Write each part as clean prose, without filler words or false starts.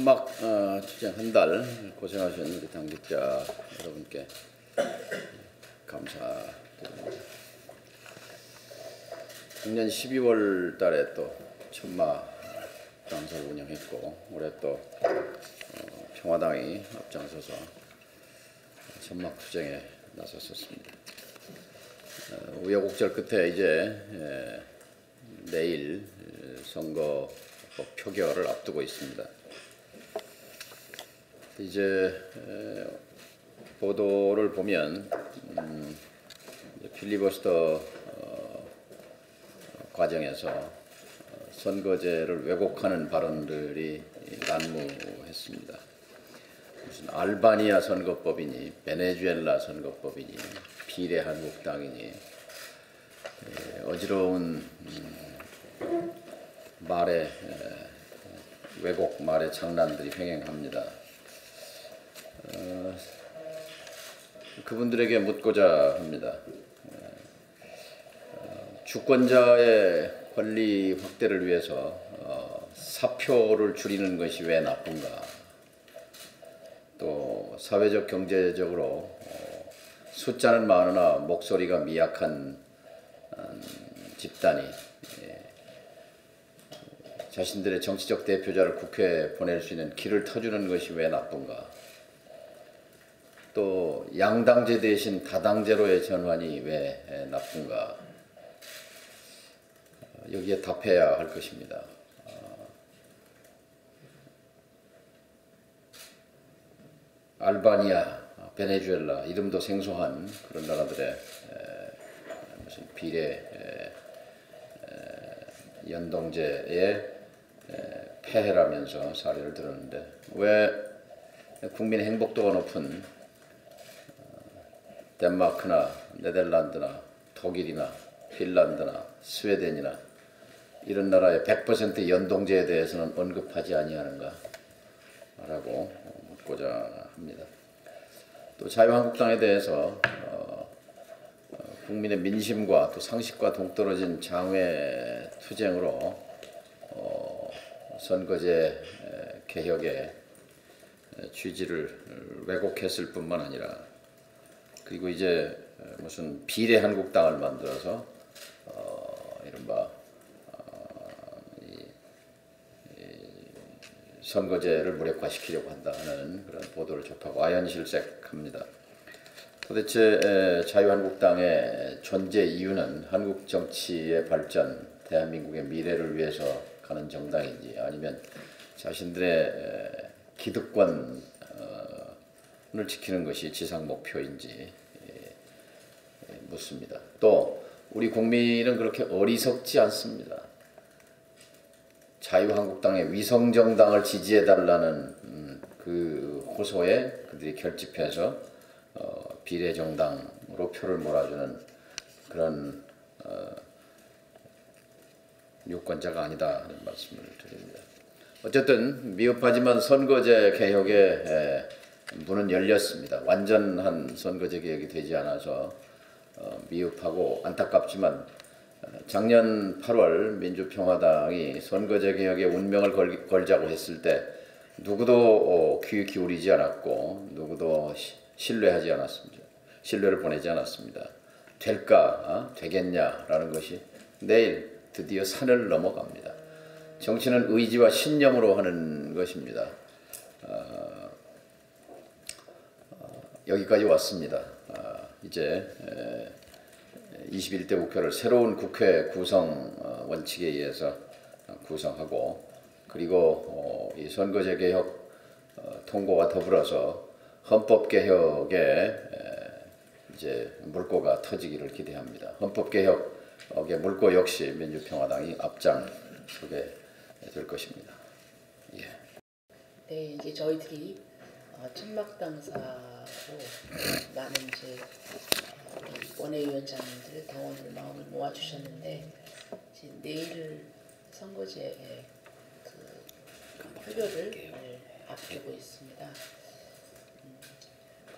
천막 투쟁 한 달 고생하신 우리 당직자 여러분께 감사드립니다. 작년 12월 달에 또 천막 당사를 운영했고 올해 또 평화당이 앞장서서 천막 투쟁에 나섰었습니다. 우여곡절 끝에 이제 내일 선거법 표결을 앞두고 있습니다. 이제 보도를 보면 필리버스터 과정에서 선거제를 왜곡하는 발언들이 난무했습니다. 무슨 알바니아 선거법이니 베네수엘라 선거법이니 비례 한국당이니 어지러운 말의 왜곡 말의 장난들이 횡행합니다. 그분들에게 묻고자 합니다. 주권자의 권리 확대를 위해서 사표를 줄이는 것이 왜 나쁜가? 또 사회적 경제적으로 숫자는 많으나 목소리가 미약한 집단이 자신들의 정치적 대표자를 국회에 보낼 수 있는 길을 터주는 것이 왜 나쁜가? 또 양당제 대신 다당제로의 전환이 왜 나쁜가? 여기에 답해야 할 것입니다. 알바니아, 베네수엘라 이름도 생소한 그런 나라들의 무슨 비례 연동제의 폐해라면서 사례를 들었는데 왜 국민의 행복도가 높은 덴마크나 네덜란드나 독일이나 핀란드나 스웨덴이나 이런 나라의 100% 연동제에 대해서는 언급하지 아니하는가 라고 묻고자 합니다. 또 자유한국당에 대해서 국민의 민심과 또 상식과 동떨어진 장외 투쟁으로 선거제 개혁의 취지를 왜곡했을 뿐만 아니라 그리고 이제 무슨 비례 한국당을 만들어서 이른바 선거제를 무력화시키려고 한다는 그런 보도를 접하고 아연실색합니다. 도대체 자유한국당의 존재 이유는 한국 정치의 발전, 대한민국의 미래를 위해서 가는 정당인지 아니면 자신들의 기득권을 지키는 것이 지상 목표인지 묻습니다. 또 우리 국민은 그렇게 어리석지 않습니다. 자유한국당의 위성정당을 지지해달라는 그 호소에 그들이 결집해서 비례정당으로 표를 몰아주는 그런 유권자가 아니다는 말씀을 드립니다. 어쨌든 미흡하지만 선거제 개혁의 문은 열렸습니다. 완전한 선거제 개혁이 되지 않아서 미흡하고 안타깝지만 작년 8월 민주평화당이 선거제 개혁의 운명을 걸자고 했을 때 누구도 귀 기울이지 않았고 누구도 신뢰하지 않았습니다. 신뢰를 보내지 않았습니다. 될까? 되겠냐라는 것이 내일 드디어 산을 넘어갑니다. 정치는 의지와 신념으로 하는 것입니다. 여기까지 왔습니다. 이제 21대 국회를 새로운 국회 구성 원칙에 의해서 구성하고 그리고 이 선거제 개혁 통과와 더불어서 헌법 개혁에 이제 물꼬가 터지기를 기대합니다. 헌법 개혁의 물꼬 역시 민주평화당이 앞장서게 될 것입니다. 예. 네, 이제 저희들이 천막 당사로 많은 이제 우리 원외위원장님들 당원들 마음을 모아주셨는데 이제 내일 선거제의 그 표결을 앞두고 있습니다.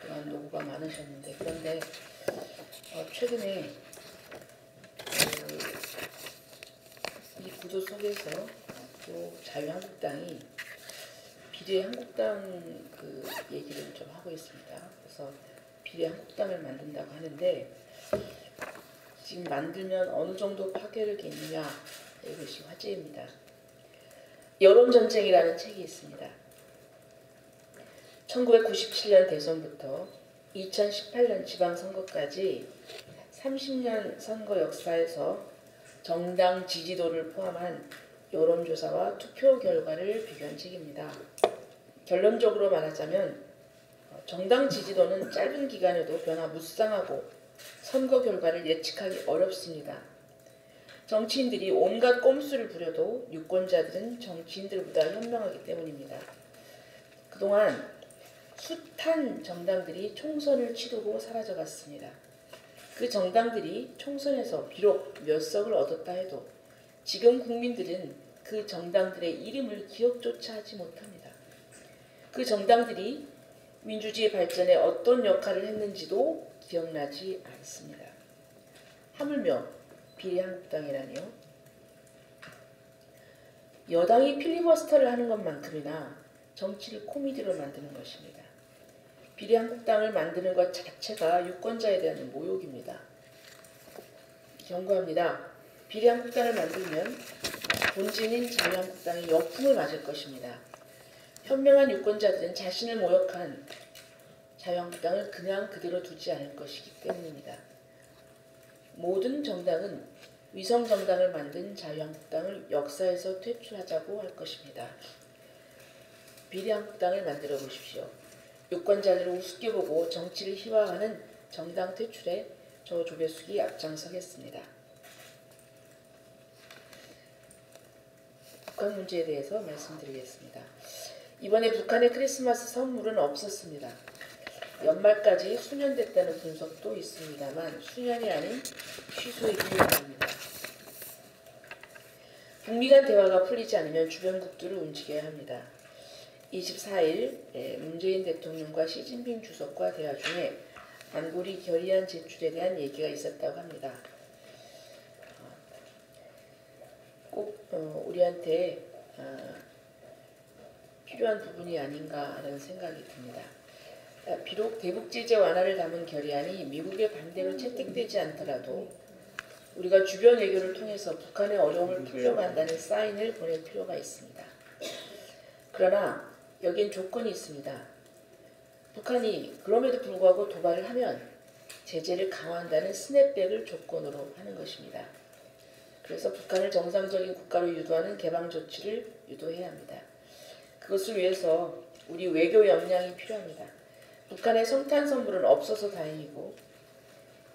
그동안 노고가 많으셨는데 그런데 최근에 이 구도 속에서 또 자유한국당이 비례한국당 그 얘기를 좀 하고 있습니다. 그래서 비례한국당을 만든다고 하는데 지금 만들면 어느 정도 파괴력이 있느냐 이것이 화제입니다. 여론전쟁이라는 책이 있습니다. 1997년 대선부터 2018년 지방선거까지 30년 선거 역사에서 정당 지지도를 포함한 여론조사와 투표 결과를 비교한 책입니다. 결론적으로 말하자면 정당 지지도는 짧은 기간에도 변화무쌍하고 선거 결과를 예측하기 어렵습니다. 정치인들이 온갖 꼼수를 부려도 유권자들은 정치인들보다 현명하기 때문입니다. 그동안 숱한 정당들이 총선을 치르고 사라져갔습니다. 그 정당들이 총선에서 비록 몇 석을 얻었다 해도 지금 국민들은 그 정당들의 이름을 기억조차 하지 못합니다. 그 정당들이 민주주의 발전에 어떤 역할을 했는지도 기억나지 않습니다. 하물며 비례한국당이라니요. 여당이 필리버스터를 하는 것만큼이나 정치를 코미디로 만드는 것입니다. 비례한국당을 만드는 것 자체가 유권자에 대한 모욕입니다. 경고합니다. 비례한국당을 만들면 본진인 자유한국당이 역풍을 맞을 것입니다. 현명한 유권자들은 자신을 모욕한 자유한국당을 그냥 그대로 두지 않을 것이기 때문입니다. 모든 정당은 위성정당을 만든 자유한국당을 역사에서 퇴출하자고 할 것입니다. 비례한국당을 만들어 보십시오. 유권자들을 우습게 보고 정치를 희화화하는 정당 퇴출에 저 조배숙이 앞장서겠습니다. 북한 문제에 대해서 말씀드리겠습니다. 이번에 북한의 크리스마스 선물은 없었습니다. 연말까지 수년됐다는 분석도 있습니다만 수년이 아닌 취소이기 때문입니다. 북미 간 대화가 풀리지 않으면 주변국들을 움직여야 합니다. 24일 문재인 대통령과 시진핑 주석과 대화 중에 안보리 결의안 제출에 대한 얘기가 있었다고 합니다. 꼭 우리한테 필요한 부분이 아닌가라는 생각이 듭니다. 비록 대북 제재 완화를 담은 결의안이 미국의 반대로 채택되지 않더라도 우리가 주변 외교를 통해서 북한의 어려움을 풀려고 한다는 사인을 보낼 필요가 있습니다. 그러나 여긴 조건이 있습니다. 북한이 그럼에도 불구하고 도발을 하면 제재를 강화한다는 스냅백을 조건으로 하는 것입니다. 그래서 북한을 정상적인 국가로 유도하는 개방 조치를 유도해야 합니다. 그것을 위해서 우리 외교 역량이 필요합니다. 북한의 성탄 선물은 없어서 다행이고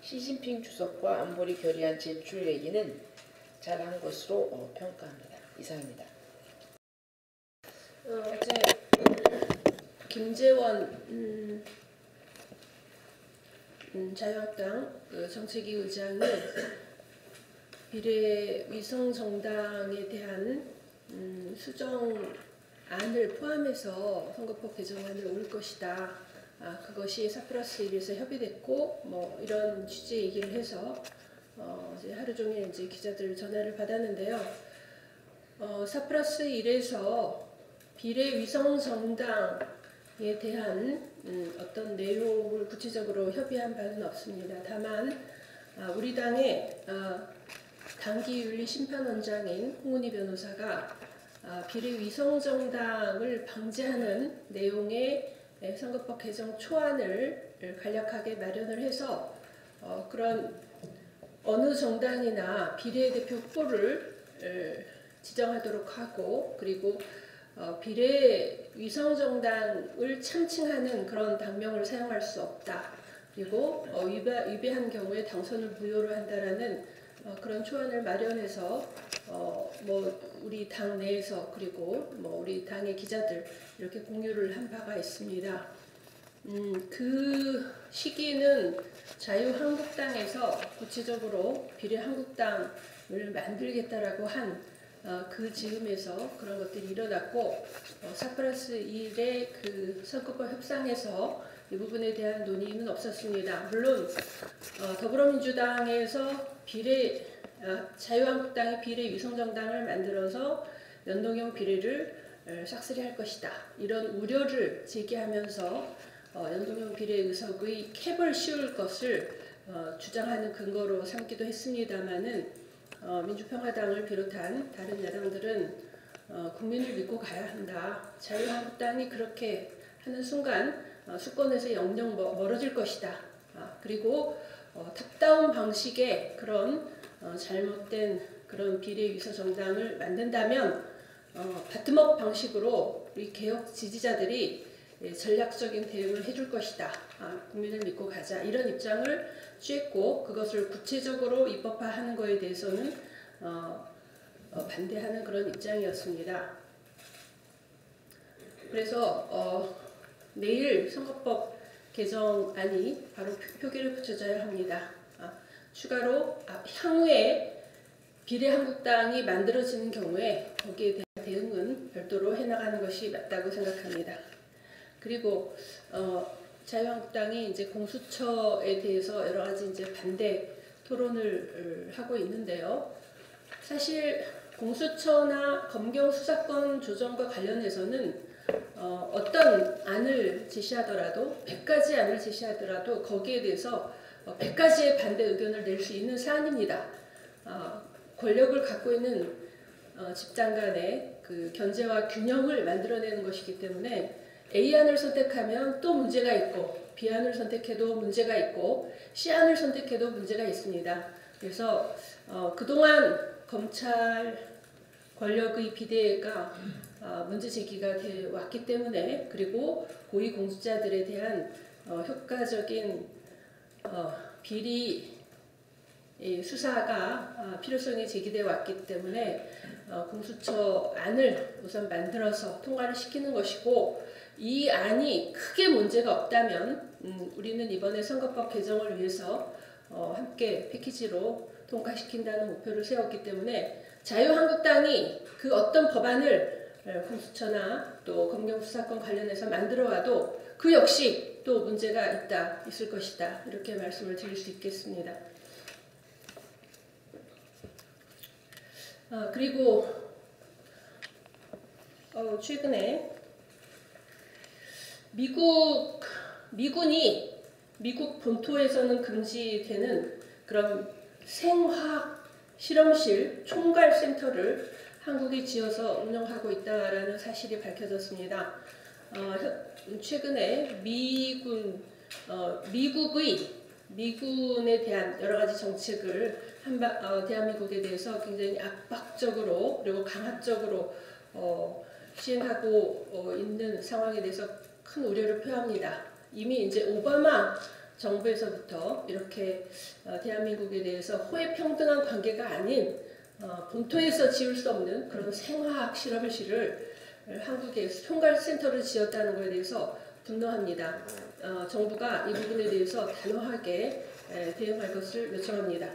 시진핑 주석과 안보리 결의안 제출 얘기는 잘한 것으로 평가합니다. 이상입니다. 어제 김재원 자유한국당 정책위 의장이 비례 위성 정당에 대한 수정안을 포함해서 선거법 개정안을 올 것이다. 그것이 4+1에서 협의됐고 뭐 이런 취지 얘기를 해서 이제 하루 종일 이제 기자들 전화를 받았는데요. 4+1에서 비례 위성 정당에 대한 어떤 내용을 구체적으로 협의한 바는 없습니다. 다만 우리 당의 당기윤리심판원장인 홍은희 변호사가 비례 위성 정당을 방지하는 내용의 선거법 개정 초안을 간략하게 마련을 해서 그런 어느 정당이나 비례대표 후보를 지정하도록 하고 그리고 비례 위성정당을 참칭하는 그런 당명을 사용할 수 없다. 그리고 위배한 경우에 당선을 무효로 한다라는 그런 초안을 마련해서 뭐 우리 당 내에서 그리고 뭐 우리 당의 기자들 이렇게 공유를 한 바가 있습니다. 그 시기는 자유한국당에서 구체적으로 비례한국당을 만들겠다라고 한 그 즈음에서 그런 것들이 일어났고 4+1의 그 선거법 협상에서 이 부분에 대한 논의는 없었습니다. 물론 더불어민주당에서 자유한국당이 비례 위성정당을 만들어서 연동형 비례를 싹쓸이할 것이다. 이런 우려를 제기하면서 연동형 비례의석의 캡을 씌울 것을 주장하는 근거로 삼기도 했습니다마는 민주평화당을 비롯한 다른 야당들은 국민을 믿고 가야 한다. 자유한국당이 그렇게 하는 순간 수권에서 영영 멀어질 것이다. 그리고 탑다운 방식의 그런 잘못된 그런 비례위서 정당을 만든다면 바텀업 방식으로 우리 개혁 지지자들이 전략적인 대응을 해줄 것이다. 국민을 믿고 가자. 이런 입장을 취했고 그것을 구체적으로 입법화하는 것에 대해서는 반대하는 그런 입장이었습니다. 그래서 내일 선거법 개정안이 바로 표기를 붙여져야 합니다. 추가로 향후에 비례한국당이 만들어지는 경우에 거기에 대한 대응은 별도로 해나가는 것이 맞다고 생각합니다. 그리고 자유한국당이 이제 공수처에 대해서 여러 가지 이제 반대 토론을 하고 있는데요. 사실 공수처나 검경 수사권 조정과 관련해서는 어떤 안을 제시하더라도 100가지 안을 제시하더라도 거기에 대해서 100가지의 반대 의견을 낼 수 있는 사안입니다. 권력을 갖고 있는 집단 간의 그 견제와 균형을 만들어내는 것이기 때문에 A안을 선택하면 또 문제가 있고 B안을 선택해도 문제가 있고 C안을 선택해도 문제가 있습니다. 그래서 그동안 검찰 권력의 비대가 문제 제기가 돼 왔기 때문에 그리고 고위공직자들에 대한 효과적인 비리 수사가 필요성이 제기되어 왔기 때문에 공수처 안을 우선 만들어서 통과를 시키는 것이고 이 안이 크게 문제가 없다면 우리는 이번에 선거법 개정을 위해서 함께 패키지로 통과시킨다는 목표를 세웠기 때문에 자유한국당이 그 어떤 법안을 공수처나 또 검경수사권 관련해서 만들어와도 그 역시 또 문제가 있을 것이다. 이렇게 말씀을 드릴 수 있겠습니다. 그리고 최근에 미군이 미국 본토에서는 금지되는 그런 생화학 실험실 총괄 센터를 한국이 지어서 운영하고 있다라는 사실이 밝혀졌습니다. 최근에 미군에 대한 여러 가지 정책을 대한민국에 대해서 굉장히 압박적으로 그리고 강압적으로 시행하고 있는 상황에 대해서 큰 우려를 표합니다. 이미 이제 오바마 정부에서부터 이렇게 대한민국에 대해서 호혜평등한 관계가 아닌 본토에서 지을 수 없는 그런 생화학 실험실을 한국에 총괄센터를 지었다는 것에 대해서 분노합니다. 정부가 이 부분에 대해서 단호하게 대응할 것을 요청합니다.